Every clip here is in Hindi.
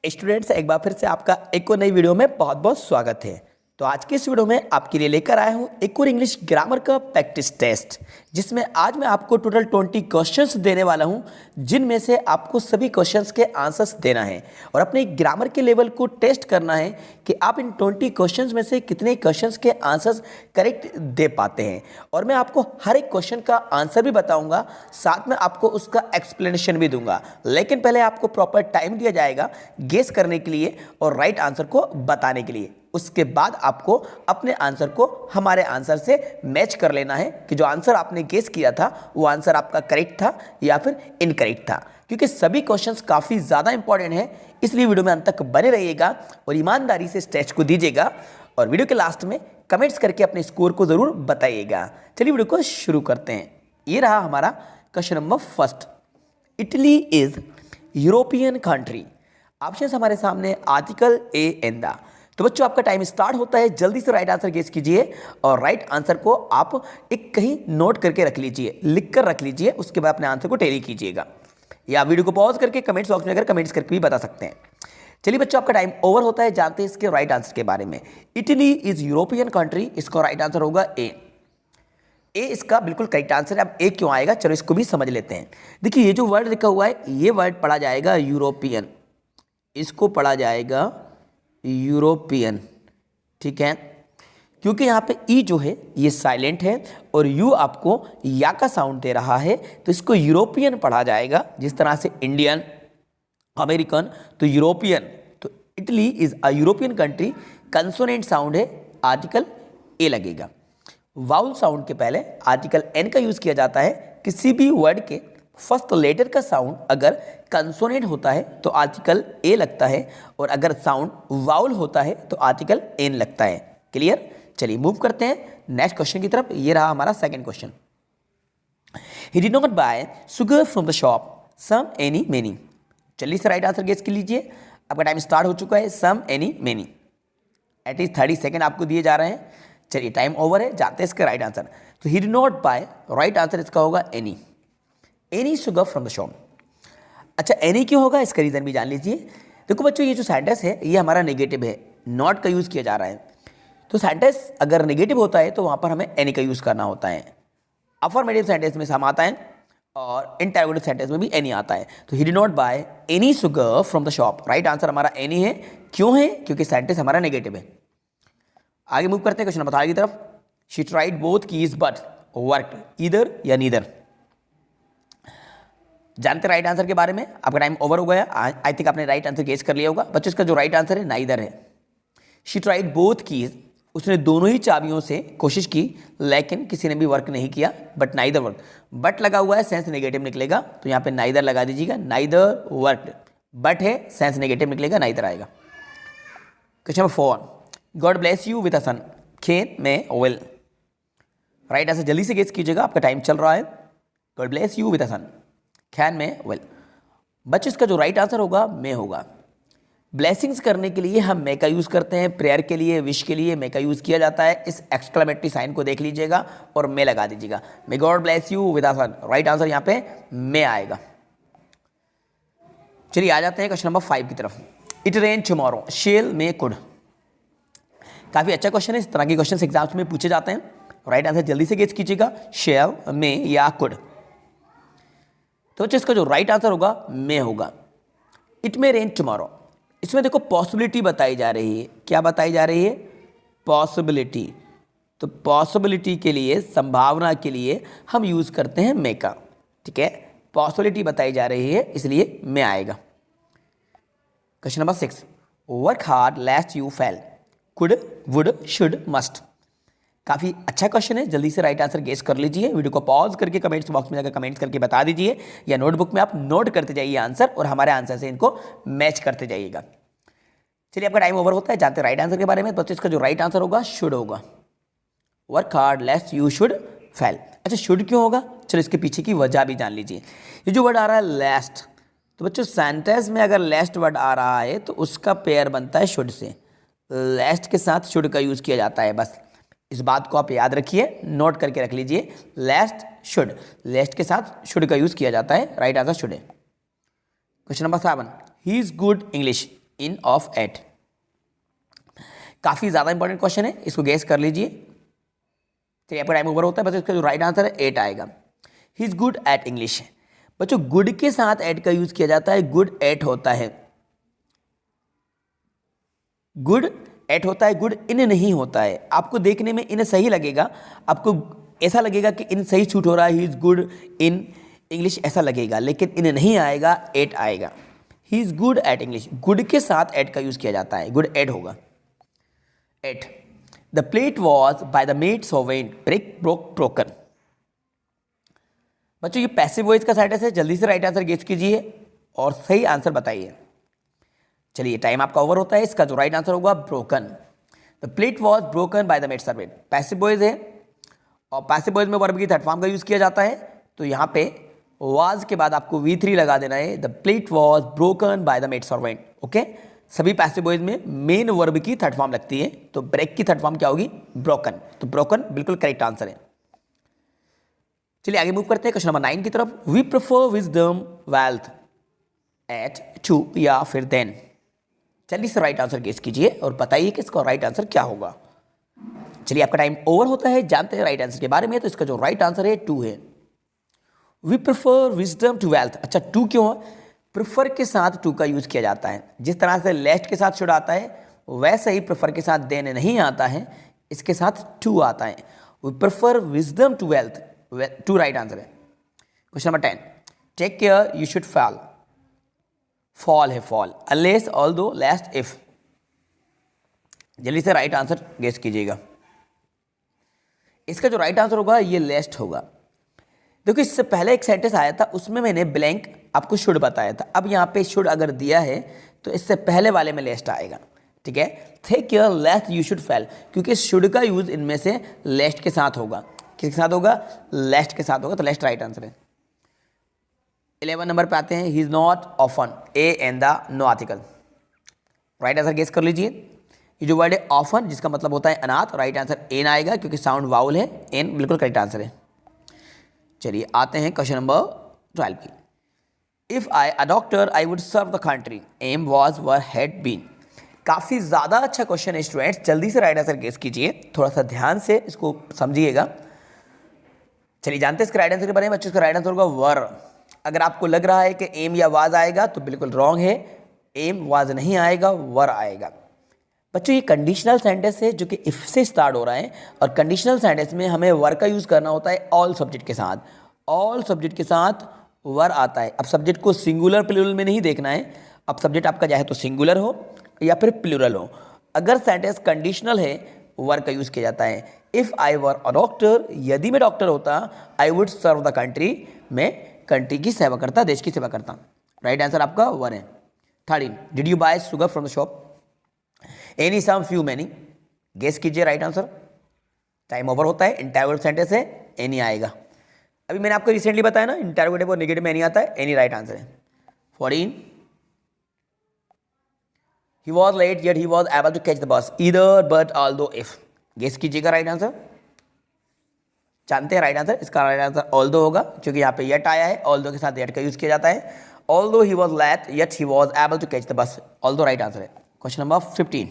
स्टूडेंट्स, एक बार फिर से आपका एक और नई वीडियो में बहुत बहुत स्वागत है। तो आज के इस वीडियो में आपके लिए लेकर आया हूँ एक और इंग्लिश ग्रामर का प्रैक्टिस टेस्ट, जिसमें आज मैं आपको टोटल 20 क्वेश्चंस देने वाला हूँ, जिनमें से आपको सभी क्वेश्चंस के आंसर्स देना है और अपने ग्रामर के लेवल को टेस्ट करना है कि आप इन 20 क्वेश्चंस में से कितने क्वेश्चंस के आंसर्स करेक्ट दे पाते हैं। और मैं आपको हर एक क्वेश्चन का आंसर भी बताऊंगा, साथ में आपको उसका एक्सप्लेनेशन भी दूंगा। लेकिन पहले आपको प्रॉपर टाइम दिया जाएगा गेस करने के लिए और राइट आंसर को बताने के लिए। उसके बाद आपको अपने आंसर को हमारे आंसर से मैच कर लेना है कि जो आंसर आपने गेस किया था वो आंसर आपका करेक्ट था या फिर इनकरेक्ट था। क्योंकि सभी क्वेश्चंस काफ़ी ज़्यादा इंपॉर्टेंट हैं, इसलिए वीडियो में अंत तक बने रहिएगा और ईमानदारी से इस टेस्ट को दीजिएगा। और वीडियो के लास्ट में कमेंट्स करके अपने स्कोर को ज़रूर बताइएगा। चलिए वीडियो को शुरू करते हैं। ये रहा हमारा question number first. Italy is European country. Option हमारे सामने आर्टिकल ए एंड द। तो बच्चों, आपका टाइम स्टार्ट होता है, जल्दी से राइट आंसर गेस कीजिए और राइट आंसर को आप एक कहीं नोट करके रख लीजिए, लिख कर रख लीजिए। उसके बाद अपने आंसर को टैली कीजिएगा या वीडियो को पॉज करके कमेंट्स बॉक्स में अगर कमेंट्स करके भी बता सकते हैं। चलिए बच्चों, आपका टाइम ओवर होता है। जानते हैं इसके राइट आंसर के बारे में। इटली इज यूरोपियन कंट्री, इसका राइट आंसर होगा ए। ए इसका बिल्कुल करेक्ट आंसर है। अब ए क्यों आएगा, चलो इसको भी समझ लेते हैं। देखिए, ये जो वर्ड लिखा हुआ है, ये वर्ड पढ़ा जाएगा यूरोपियन, इसको पढ़ा जाएगा यूरोपियन, ठीक है। क्योंकि यहाँ पे ई जो है ये साइलेंट है और यू आपको या का साउंड दे रहा है, तो इसको यूरोपियन पढ़ा जाएगा। जिस तरह से इंडियन, अमेरिकन, तो यूरोपियन। तो Italy is a European country, consonant sound है, आर्टिकल ए लगेगा। वाउल साउंड के पहले आर्टिकल एन का यूज किया जाता है। किसी भी वर्ड के फर्स्ट लेटर का साउंड अगर कंसोनेंट होता है तो आर्टिकल ए लगता है, और अगर साउंड वाउल होता है तो आर्टिकल एन लगता है। क्लियर? चलिए मूव करते हैं नेक्स्ट क्वेश्चन की तरफ। ये रहा हमारा second question. He did not buy sugar from the shop, some, any, many. जल्दी से राइट आंसर गेस कर लीजिए। आपका टाइम स्टार्ट हो चुका है। सम, एनी, मेनी, एटलीस्ट 30 सेकेंड आपको दिए जा रहे हैं। चलिए टाइम ओवर है, जानते हैं इसका राइट आंसर। तो he did not buy, right answer इसका होगा any. Any sugar from the shop. अच्छा, एनी क्यों होगा, इसका रीजन भी जान लीजिए। देखो बच्चों, ये जो सेंटेंस है ये हमारा नेगेटिव है, नॉट का यूज किया जा रहा है। तो सेंटेंस अगर नेगेटिव होता है तो वहां पर हमें एनी का यूज करना होता है। अफर्मेटिव सेंटेंस में सम आता है और इंटरोगेटिव सेंटेंस में भी एनी आता है। तो he did not by any sugar from the shop, right answer हमारा एनी है। क्यों है? क्योंकि सेंटेंस हमारा नेगेटिव है। आगे मूव करते हैं क्वेश्चन नंबर 3 की तरफ। She tried both keys but worked either या नीदर। जानते राइट आंसर के बारे में। आपका टाइम ओवर हो गया। आई थिंक आपने राइट आंसर गेस कर लिया होगा। बच्चों, इसका जो राइट आंसर है नाइदर है। शी ट्राइड बोथ कीज, उसने दोनों ही चाबियों से कोशिश की लेकिन किसी ने भी वर्क नहीं किया। बट नाइदर वर्क, बट लगा हुआ है, सेंस नेगेटिव निकलेगा, तो यहाँ पे नाइदर लगा दीजिएगा। नाइदर वर्कड, बट है, सेंस नेगेटिव निकलेगा, नाइदर आएगा। Question number 4। God bless you with a son, can, may, will. Right answer जल्दी से गेस कीजिएगा, आपका टाइम चल रहा है। God bless you with a son, can, may, will. बच्चों, इसका जो राइट आंसर होगा मे होगा। ब्लेसिंग्स करने के लिए हम मे का यूज करते हैं, प्रेयर के लिए, विश के लिए मे का यूज किया जाता है। इस एक्सक्लेमेटरी साइन को देख लीजिएगा और मे लगा दीजिएगा। May God bless you with a son, right answer यहाँ पे मे आएगा। चलिए आ जाते हैं क्वेश्चन नंबर 5 की तरफ। It rain tomorrow, shall, may, could. काफी अच्छा क्वेश्चन है, इस तरह के क्वेश्चन एग्जाम्स में पूछे जाते हैं। राइट आंसर जल्दी से गेस कीजिएगा, शेल, मे या कुड। तो बच्चों, इसका जो राइट आंसर होगा मे होगा। इट मे रेन टुमारो, इसमें देखो पॉसिबिलिटी बताई जा रही है। क्या बताई जा रही है? पॉसिबिलिटी। तो पॉसिबिलिटी के लिए, संभावना के लिए हम यूज करते हैं मे का, ठीक है। पॉसिबिलिटी बताई जा रही है इसलिए मे आएगा। Question number 6। Work hard लेस्ट you fail, could, would, should, must. काफ़ी अच्छा क्वेश्चन है, जल्दी से राइट आंसर गेस कर लीजिए। वीडियो को पॉज करके कमेंट्स बॉक्स में जाकर कमेंट्स करके बता दीजिए, या नोटबुक में आप नोट करते जाइए आंसर और हमारे आंसर से इनको मैच करते जाइएगा। चलिए, आपका टाइम ओवर होता है। जानते राइट आंसर के बारे में। तो इसका जो राइट आंसर होगा शुड होगा। Work hard लेस्ट you should fail. अच्छा, शुड क्यों होगा, चलो इसके पीछे की वजह भी जान लीजिए। ये जो वर्ड आ रहा है लेस्ट, तो बच्चों सेंटेंस में अगर लेस्ट वर्ड आ रहा है तो उसका पेयर बनता है शुड से। लेस्ट के साथ शुड का यूज किया जाता है, बस इस बात को आप याद रखिए, नोट करके रख लीजिए। लेस्ट, शुड, लेस्ट के साथ शुड का यूज किया जाता है। राइट आंसर शुड है। Question number 7। He is good English, in of at. काफ़ी ज़्यादा इंपॉर्टेंट क्वेश्चन है, इसको गेस कर लीजिए। चलिए आपका टाइम ओवर होता है, बस इसका जो राइट आंसर है 8 आएगा। He is good at English. बच्चों गुड के साथ एट का यूज़ किया जाता है, गुड एट होता है, गुड एट होता है, गुड इन नहीं होता है। आपको देखने में इन सही लगेगा, आपको ऐसा लगेगा कि इन सही शूट हो रहा है, he is good in English ऐसा लगेगा, लेकिन इन नहीं आएगा, एट आएगा। He is good at English, good के साथ एट का यूज़ किया जाता है, गुड एट होगा। At the plate was by the maid servant broken. बच्चों ये पैसिव वॉइस का सेंटेंस है, जल्दी से राइट आंसर गेस कीजिए और सही आंसर बताइए। चलिए टाइम आपका ओवर होता है, इसका जो राइट आंसर होगा broken. The plate was broken by the maid servant. Passive voice है और पैसिव वॉइस में वर्ब की थर्ड फॉर्म का यूज किया जाता है, तो यहाँ पे वाज के बाद आपको V3 लगा देना है। The plate was broken by the maid servant. Okay, सभी पैसिव वॉइस में मेन वर्ब की थर्ड फॉर्म लगती है, तो ब्रेक की थर्ड फॉर्म क्या होगी, ब्रोकन। तो ब्रोकन बिल्कुल करेक्ट आंसर है। चलिए आगे मूव करते हैं क्वेश्चन नंबर 9 की तरफ। We prefer wisdom wealth at to या फिर देन। चलिए से राइट आंसर गेस कीजिए और बताइए कि इसका राइट आंसर क्या होगा। चलिए आपका टाइम ओवर होता है, जानते हैं राइट आंसर के बारे में, तो इसका जो राइट आंसर है 2 है। We prefer wisdom to wealth. अच्छा 2 क्यों है? प्रेफर के साथ 2 का यूज किया जाता है। जिस तरह से लेस्ट के साथ शुड आता है वैसे ही प्रेफर के साथ देन नहीं आता है, इसके साथ 2 आता है। We prefer wisdom to wealth, 2 right answer है। Question number 10, take care you should fall. Fall है, fall, unless although lest if. जल्दी से राइट आंसर गेस कीजिएगा। इसका जो राइट आंसर होगा ये लेस्ट होगा। देखो इससे पहले एक सेंटेंस आया था, उसमें मैंने ब्लैंक आपको शुड बताया था। अब यहाँ पे शुड अगर दिया है तो इससे पहले वाले में लेस्ट आएगा। ठीक है, take care lest you should fail, क्योंकि शुड का यूज इनमें से लेस्ट के साथ होगा। किसके साथ होगा? लेस्ट के साथ होगा, तो लेस्ट राइट आंसर है। 11 नंबर पे आते हैं, he is not often a and the no article. Right answer guess कर लीजिए। ये जो वर्ड है ऑफन, जिसका मतलब होता है अनाथ, राइट आंसर एन आएगा, क्योंकि साउंड वाउल है, एन बिल्कुल करेक्ट आंसर है। चलिए आते हैं क्वेश्चन नंबर 12 की। If I a doctor I would serve the country, am was were had been. काफ़ी ज़्यादा अच्छा क्वेश्चन है स्टूडेंट्स, जल्दी से राइट आंसर गेस कीजिए, थोड़ा सा ध्यान से इसको समझिएगा। चलिए जानते हैं इसके राइट आंसर के बारे में। बच्चों इसका राइट आंसर होगा वर। अगर आपको लग रहा है कि एम या वाज आएगा तो बिल्कुल रॉन्ग है, एम वाज नहीं आएगा, वर आएगा। बच्चों ये कंडीशनल सेंटेंस है जो कि इफ से स्टार्ट हो रहा है, और कंडीशनल सेंटेंस में हमें वर का यूज़ करना होता है ऑल सब्जेक्ट के साथ। ऑल सब्जेक्ट के साथ वर आता है। अब सब्जेक्ट को सिंगुलर प्लूरल में नहीं देखना है, अब सब्जेक्ट आपका चाहे तो सिंगुलर हो या फिर प्लूरल हो। अगर सेंटेंस कंडीशनल है वर का यूज़ किया जाता है। If I were a doctor, यदि मैं डॉक्टर होता, I would serve the country, मैं कंट्री की सेवा करता, देश की सेवा करता। राइट आंसर आपका वन है। 13, did you buy sugar from the shop, any some few many. Guess कीजिए राइट आंसर। टाइम ओवर होता है, इंटररोगेटिव सेंटेंस है, एनी आएगा। अभी मैंने आपको रिसेंटली बताया ना, इंटररोगेटिव और नेगेटिव में एनी आता है, एनी राइट आंसर है। 14, he was late yet he was able to catch the bus either but although if। Guess कीजिएगा राइट आंसर। जानते हैं राइट आंसर, इसका राइट आंसर ऑल्दो होगा, क्योंकि यहाँ पे यट आया है, ऑल्दो के साथ यट का यूज किया जाता है। Although he was late yet he was able to catch the bus, although right answer है। Question number 15,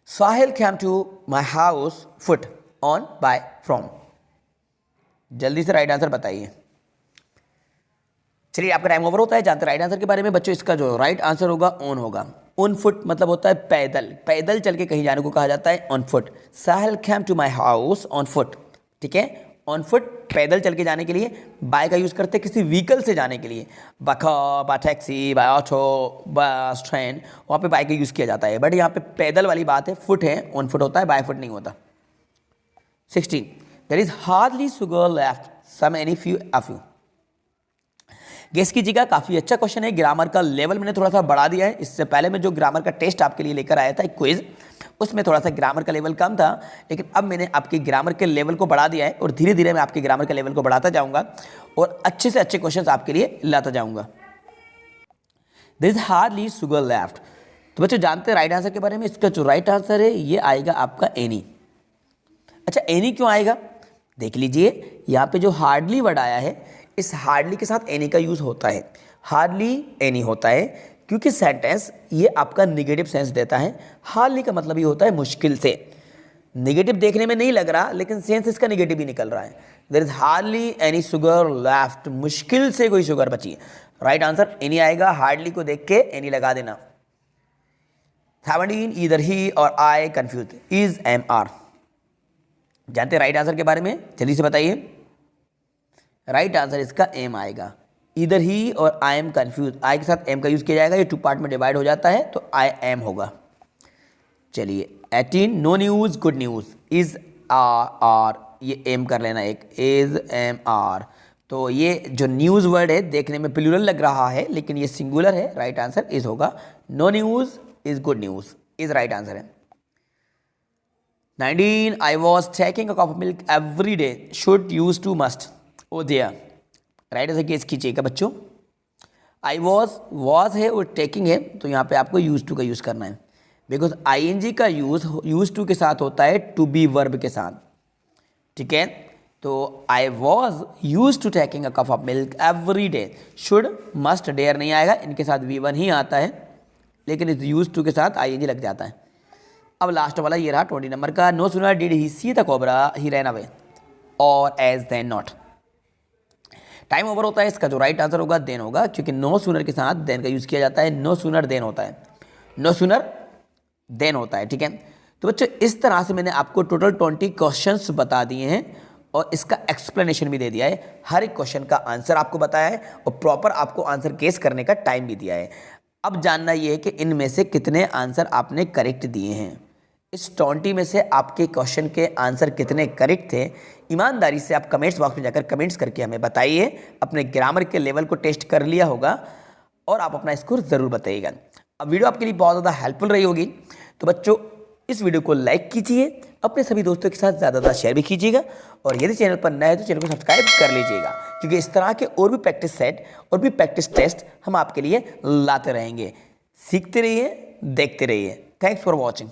Sahil came to my house foot on by from। जल्दी से राइट आंसर बताइए। चलिए आपका टाइम ओवर होता है, जानते हैं राइट आंसर के बारे में। बच्चों इसका जो राइट आंसर होगा ऑन होगा। ऑन फुट मतलब होता है पैदल, पैदल चल के कहीं जाने को कहा जाता है on foot. Sahil came to my house on foot। ठीक है, ऑन फुट पैदल चल के जाने के लिए। बाय का यूज़ करते हैं किसी व्हीकल से जाने के लिए, बाय टैक्सी, बाय ऑटो, बस, ट्रेन, वहाँ पे बाय का यूज़ किया जाता है। बट यहाँ पे पैदल वाली बात है, फुट है, ऑन फुट होता है, बाय फुट नहीं होता। 16, there is hardly sugar left some any few a few. Guess कीजिएगा, काफ़ी अच्छा क्वेश्चन है। ग्रामर का लेवल मैंने थोड़ा सा बढ़ा दिया है। इससे पहले मैं जो ग्रामर का टेस्ट आपके लिए लेकर आया था, एक क्विज, उसमें थोड़ा सा ग्रामर का लेवल कम था, लेकिन अब मैंने आपके ग्रामर के लेवल को बढ़ा दिया है, और धीरे धीरे मैं आपके ग्रामर के लेवल को बढ़ाता जाऊंगा और अच्छे से अच्छे क्वेश्चंस आपके लिए लाता जाऊंगा। There is hardly sugar left. तो बच्चों जानते हैं राइट आंसर के बारे में। इसका जो राइट आंसर है ये आएगा आपका एनी। अच्छा एनी क्यों आएगा, देख लीजिए। यहाँ पे जो हार्डली वर्ड आया है, इस हार्डली के साथ एनी का यूज़ होता है। हार्डली एनी होता है क्योंकि सेंटेंस ये आपका निगेटिव सेंस देता है। हार्डली का मतलब ये होता है मुश्किल से। निगेटिव देखने में नहीं लग रहा, लेकिन सेंस इसका निगेटिव ही निकल रहा है। There is hardly any sugar left, मुश्किल से कोई शुगर बची है। राइट आंसर एनी आएगा। हार्डली को देख के एनी लगा देना। 17 ईदर ही और I confuse, is am are. जानते राइट आंसर के बारे में, जल्दी से बताइए। राइट आंसर इसका एम आएगा। इधर ही और आई एम कंफ्यूज, आई के साथ एम का यूज किया जाएगा। ये 2 पार्ट में डिवाइड हो जाता है, तो आई एम होगा। चलिए 18 no news good news, is are, ये एम कर लेना एक, इज एम आर। तो ये जो न्यूज वर्ड है देखने में प्लूरल लग रहा है, लेकिन ये सिंगुलर है। राइट आंसर इज होगा। No news is good news, is right answer है। 19 I was taking a cup of milk every day, should use to must, or dare. Right answer guess कीजिएगा बच्चों। आई वॉज है और टेकिंग है, तो यहाँ पे आपको यूज टू का यूज़ करना है। बिकॉज आईएनजी का यूज टू के साथ होता है टू बी वर्ब के साथ, ठीक है। तो I was use to taking a cup of milk every day, should must dare नहीं आएगा, इनके साथ V1 ही आता है, लेकिन इस यूज टू के साथ आईएनजी लग जाता है। अब लास्ट वाला ये रहा 20 नंबर का। No sooner did he see the cobra he ran away और as then not. Time over होता है इसका, जो राइट आंसर होगा देन होगा, क्योंकि नो सूनर के साथ देन का यूज़ किया जाता है। नो सूनर देन होता है, नो सूनर देन होता है, ठीक है। तो बच्चों इस तरह से मैंने आपको टोटल 20 क्वेश्चंस बता दिए हैं और इसका एक्सप्लेनेशन भी दे दिया है। हर एक क्वेश्चन का आंसर आपको बताया है और प्रॉपर आपको आंसर गेस करने का टाइम भी दिया है। अब जानना ये है कि इनमें से कितने आंसर आपने करेक्ट दिए हैं। इस 20 में से आपके क्वेश्चन के आंसर कितने करेक्ट थे, ईमानदारी से आप कमेंट्स बॉक्स में जाकर कमेंट्स करके हमें बताइए। अपने ग्रामर के लेवल को टेस्ट कर लिया होगा और आप अपना स्कोर ज़रूर बताइएगा। अब वीडियो आपके लिए बहुत ज़्यादा हेल्पफुल रही होगी, तो बच्चों इस वीडियो को लाइक कीजिए, अपने सभी दोस्तों के साथ ज़्यादा शेयर भी कीजिएगा, और यदि चैनल पर नए हैं तो चैनल को सब्सक्राइब कर लीजिएगा, क्योंकि इस तरह के और भी प्रैक्टिस सेट और भी प्रैक्टिस टेस्ट हम आपके लिए लाते रहेंगे। सीखते रहिए, देखते रहिए। Thanks for watching.